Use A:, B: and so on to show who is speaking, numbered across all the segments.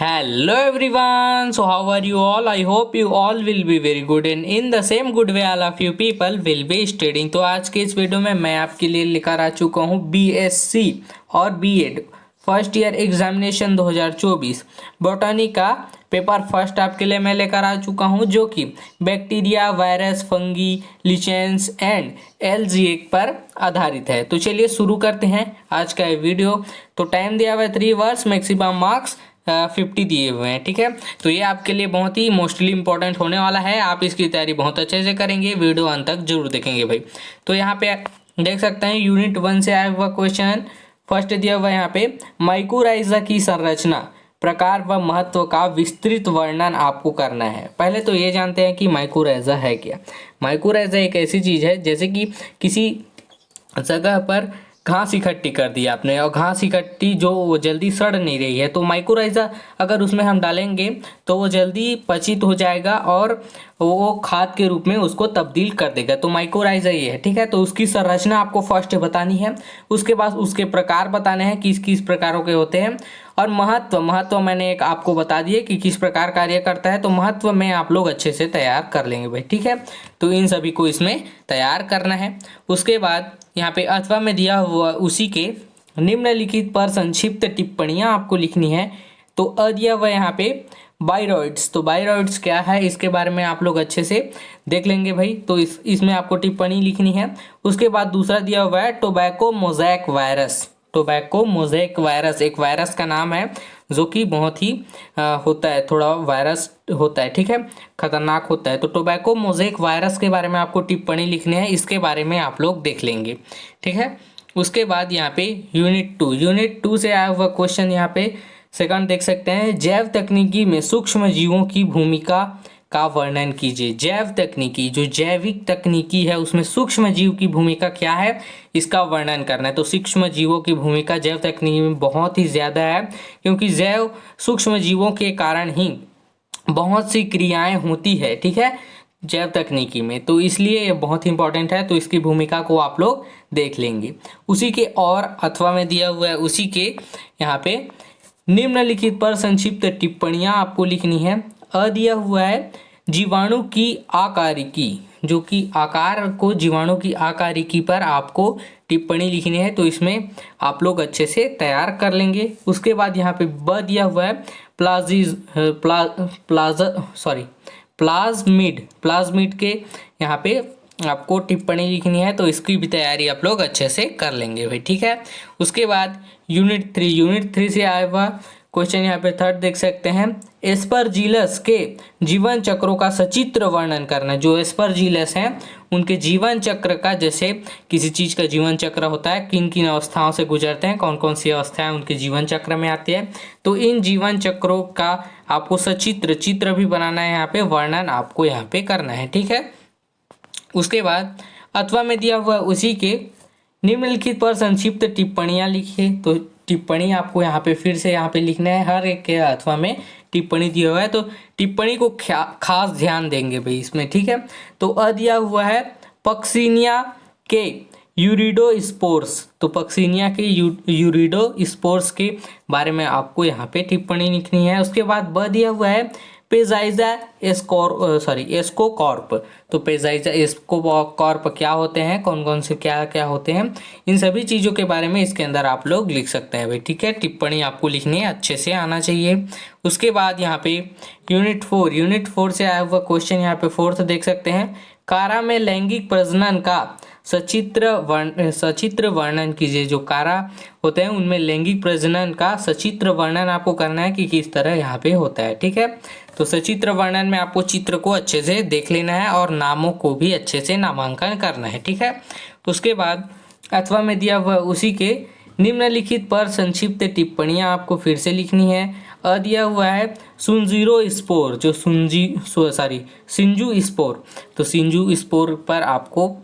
A: Hello everyone. So how are you all? I hope you all will be very good and in the same good way all of you people will be studying. तो आज के इस video में मैं आपके लिए लेकर आ चुका हूँ बीएससी और BEd first year examination 2024 botany का पेपर फर्स्ट आपके लिए मैं लेकर आ चुका हूँ, जो कि bacteria, virus, fungi, lichens and algae पर आधारित है। तो चलिए शुरू करते हैं आज का ये वीडियो। तो टाइम दिया हुआ है 3 आवर्स, मैक्सिमम मार्क्स 50 दिए हुए हैं। ठीक है, तो ये आपके लिए बहुत ही मोस्टली इंपॉर्टेंट होने वाला है। आप इसकी तैयारी बहुत अच्छे से करेंगे, वीडियो अंत तक जरूर देखेंगे भाई। तो यहाँ पे देख सकते हैं यूनिट 1 से आया हुआ क्वेश्चन फर्स्ट दिया हुआ है यहाँ पे, माइकोराइजा की संरचना, प्रकार व महत्व का विस्तृत वर्णन आपको करना है। पहले तो ये जानते हैं कि माइकोराइजा है क्या। माइकोराइजा एक ऐसी चीज़ है जैसे कि किसी जगह पर घास इकट्ठी कर दी आपने और घास इकट्ठी जो वो जल्दी सड़ नहीं रही है, तो माइकोराइजा अगर उसमें हम डालेंगे तो वो जल्दी पचित हो जाएगा और वो खाद के रूप में उसको तब्दील कर देगा। तो माइकोराइजा ये है। ठीक है, तो उसकी संरचना आपको फर्स्ट बतानी है, उसके बाद उसके प्रकार बताने हैं किस किस प्रकारों के होते हैं, और महत्व मैंने एक आपको बता दिए कि किस प्रकार कार्य करता है। तो महत्व में आप लोग अच्छे से तैयार कर लेंगे भाई। ठीक है, तो इन सभी को इसमें तैयार करना है। उसके बाद यहाँ पे अथवा में दिया हुआ उसी के निम्नलिखित पर संक्षिप्त टिप्पणियाँ आपको लिखनी है। तो दिया हुआ यहाँ पे बायरॉइड्स। तो बायरॉइड्स क्या है इसके बारे में आप लोग अच्छे से देख लेंगे भाई। तो इसमें आपको टिप्पणी लिखनी है। उसके बाद दूसरा दिया हुआ है tobacco mosaic virus. Tobacco mosaic virus एक वायरस का नाम है जो कि बहुत ही होता है, थोड़ा वायरस होता है। ठीक है, खतरनाक होता है। तो टोबैको मोज़ैक वायरस के बारे में आपको टिप्पणी लिखनी है, इसके बारे में आप लोग देख लेंगे। ठीक है, उसके बाद यहाँ पे यूनिट 2 से आया हुआ क्वेश्चन यहाँ पे सेकंड देख सकते हैं, जैव तकनीकी में सूक्ष्म जीवों की भूमिका का वर्णन कीजिए। जैव तकनीकी, जो जैविक तकनीकी है उसमें सूक्ष्म जीव की भूमिका क्या है इसका वर्णन करना है। तो सूक्ष्म जीवों की भूमिका जैव तकनीकी में बहुत ही ज़्यादा है, क्योंकि जैव सूक्ष्म जीवों के कारण ही बहुत सी क्रियाएं होती है। ठीक है, जैव तकनीकी में, तो इसलिए ये बहुत इंपॉर्टेंट है। तो इसकी भूमिका को आप लोग देख लेंगे। उसी के और अथवा में दिया हुआ है उसी के यहाँ पे निम्नलिखित पर संक्षिप्त टिप्पणियां आपको लिखनी है। दिया हुआ है जीवाणु की आकारिकी, जो कि आकार को जीवाणु की आकारिकी पर आपको टिप्पणी लिखनी है। तो इसमें आप लोग अच्छे से तैयार कर लेंगे। उसके बाद यहाँ पे दिया हुआ है प्लाज्मिड के यहाँ पे आपको टिप्पणी लिखनी है। तो इसकी भी तैयारी आप लोग अच्छे से कर लेंगे भाई। ठीक है, उसके बाद यूनिट 3 से आया हुआ क्वेश्चन यहाँ पे थर्ड देख सकते हैं, एस्परजिलस के जीवन चक्रों का सचित्र वर्णन करना। जो एस्परजिलस हैं उनके जीवन चक्र का, जैसे किसी चीज़ का जीवन चक्र होता है, किन किन अवस्थाओं से गुजरते हैं, कौन कौन सी अवस्थाएं उनके जीवन चक्र में आती है। तो इन जीवन चक्रों का आपको सचित्र चित्र भी बनाना है, यहाँ पे वर्णन आपको यहाँ पे करना है। ठीक है, उसके बाद अथवा में दिया हुआ उसी के निम्नलिखित पर संक्षिप्त टिप्पणियां लिखिए। तो टिप्पणी आपको यहाँ पे फिर से यहाँ पे लिखना है, हर एक के अथवा में टिप्पणी दिया हुआ है, तो टिप्पणी को खास ध्यान देंगे भाई इसमें। ठीक है, तो दिया हुआ है पक्सिनिया के यूरिडोस्पोर्स। तो पक्सिनिया के यूरिडोस्पोर्स के बारे में आपको यहाँ पे टिप्पणी लिखनी है। उसके बाद दिया हुआ है पेजाइजा एस्कोकॉर्प। तो पेजाइजा एस्कोकॉर्प क्या होते हैं, कौन कौन से क्या क्या होते हैं, इन सभी चीज़ों के बारे में इसके अंदर आप लोग लिख सकते हैं भाई। ठीक है, टिप्पणी आपको लिखनी है, अच्छे से आना चाहिए। उसके बाद यहाँ पे यूनिट 4 से आया हुआ क्वेश्चन यहाँ पे फोर्थ देख सकते हैं, कारा में लैंगिक प्रजनन का सचित्र वर्णन कीजिए। जो कारा होते हैं उनमें लैंगिक प्रजनन का सचित्र वर्णन आपको करना है कि किस तरह यहाँ पे होता है। ठीक है, तो सचित्र वर्णन में आपको चित्र को अच्छे से देख लेना है और नामों को भी अच्छे से नामांकन करना है। ठीक है, उसके बाद अथवा में दिया हुआ उसी के निम्नलिखित पर संक्षिप्त टिप्पणियां आपको फिर से लिखनी है। दिया हुआ है सुंजीरो स्पोर, जो सिंजू स्पोर। तो सिंजू स्पोर पर आपको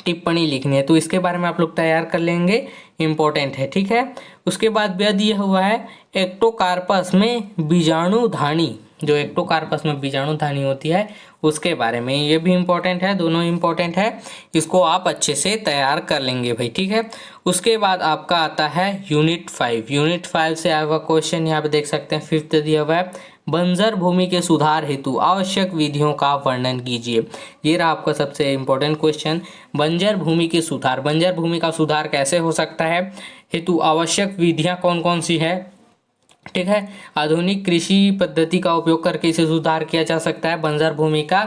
A: टिप्पणी लिखनी है, तो इसके बारे में आप लोग तैयार कर लेंगे, इम्पोर्टेंट है। ठीक है, उसके बाद दिया हुआ है एक्टोकार्पस में बीजाणुधानी जो एक्टोकार्पस में बीजाणुधानी होती है उसके बारे में। ये भी इम्पोर्टेंट है, दोनों इम्पोर्टेंट है, इसको आप अच्छे से तैयार कर लेंगे भाई, ठीक है। उसके बाद आपका आता है यूनिट 5। यूनिट 5 से आया हुआ क्वेश्चन यहाँ पे देख सकते हैं, 5th दिया हुआ है, बंजर भूमि के सुधार हेतु आवश्यक विधियों का वर्णन कीजिए। ये रहा आपका सबसे इम्पोर्टेंट क्वेश्चन, बंजर भूमि के सुधार। बंजर भूमि का सुधार कैसे हो सकता है, हेतु आवश्यक विधियां कौन कौन सी है, ठीक है। आधुनिक कृषि पद्धति का उपयोग करके इसे सुधार किया जा सकता है। बंजर भूमि का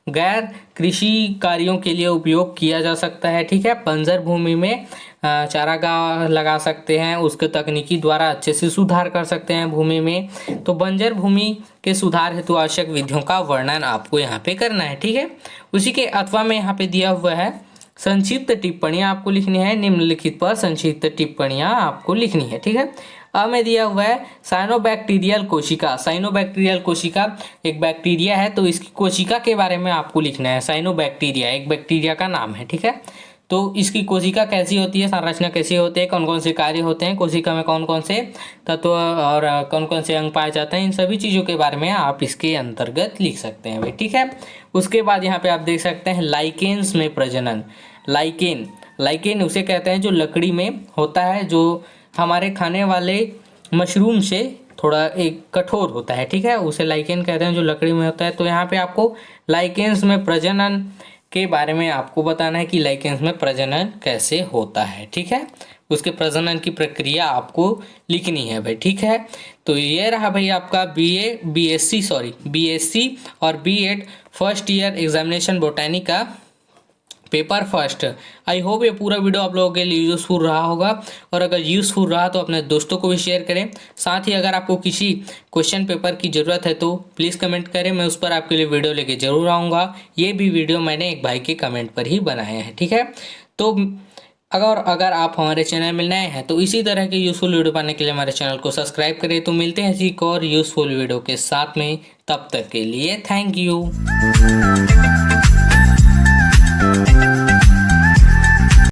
A: गैर कृषि कार्यों के लिए उपयोग किया जा सकता है, ठीक है। बंजर भूमि में चारागाह लगा सकते हैं, उसके तकनीकी द्वारा अच्छे से सुधार कर सकते हैं भूमि में। तो बंजर भूमि के सुधार हेतु आवश्यक विधियों का वर्णन आपको यहाँ पे करना है, ठीक है। उसी के अथवा में यहाँ पे दिया हुआ है संक्षिप्त टिप्पणियाँ आपको लिखनी है, निम्नलिखित पर संक्षिप्त टिप्पणियाँ आपको लिखनी है, ठीक है। अब में दिया हुआ है साइनोबैक्टीरियल कोशिका। साइनोबैक्टीरियल कोशिका एक बैक्टीरिया है, तो इसकी कोशिका के बारे में आपको लिखना है। साइनोबैक्टीरिया एक बैक्टीरिया का नाम है, ठीक है। तो इसकी कोशिका कैसी होती है, संरचना कैसी होती है, कौन कौन से कार्य होते हैं, कोशिका में कौन कौन से तत्व और कौन कौन से अंग पाए जाते हैं, इन सभी चीज़ों के बारे में आप इसके अंतर्गत लिख सकते हैं भाई, ठीक है। उसके बाद यहाँ पे आप देख सकते हैं लाइकेन्स में प्रजनन। लाइकेन उसे कहते हैं जो लकड़ी में होता है, जो हमारे खाने वाले मशरूम से थोड़ा एक कठोर होता है, ठीक है, उसे लाइकेन कहते हैं जो लकड़ी में होता है। तो यहाँ पे आपको लाइकेन्स में प्रजनन के बारे में आपको बताना है कि लाइकेन्स में प्रजनन कैसे होता है, ठीक है। उसके प्रजनन की प्रक्रिया आपको लिखनी है भाई, ठीक है। तो ये रहा भाई आपका बीएससी और BEd first year examination botany का पेपर फर्स्ट। आई होप ये पूरा वीडियो आप लोगों के लिए यूज़फुल रहा होगा, और अगर यूज़फुल रहा तो अपने दोस्तों को भी शेयर करें। साथ ही अगर आपको किसी क्वेश्चन पेपर की ज़रूरत है तो प्लीज़ कमेंट करें, मैं उस पर आपके लिए वीडियो लेके ज़रूर आऊँगा। ये भी वीडियो मैंने एक भाई के कमेंट पर ही बनाए हैं, ठीक है। तो अगर आप हमारे चैनल में नए हैं तो इसी तरह के यूज़फुल वीडियो पाने के लिए हमारे चैनल को सब्सक्राइब करें। तो मिलते हैं एक और यूज़फुल वीडियो के साथ में, तब तक के लिए थैंक यू।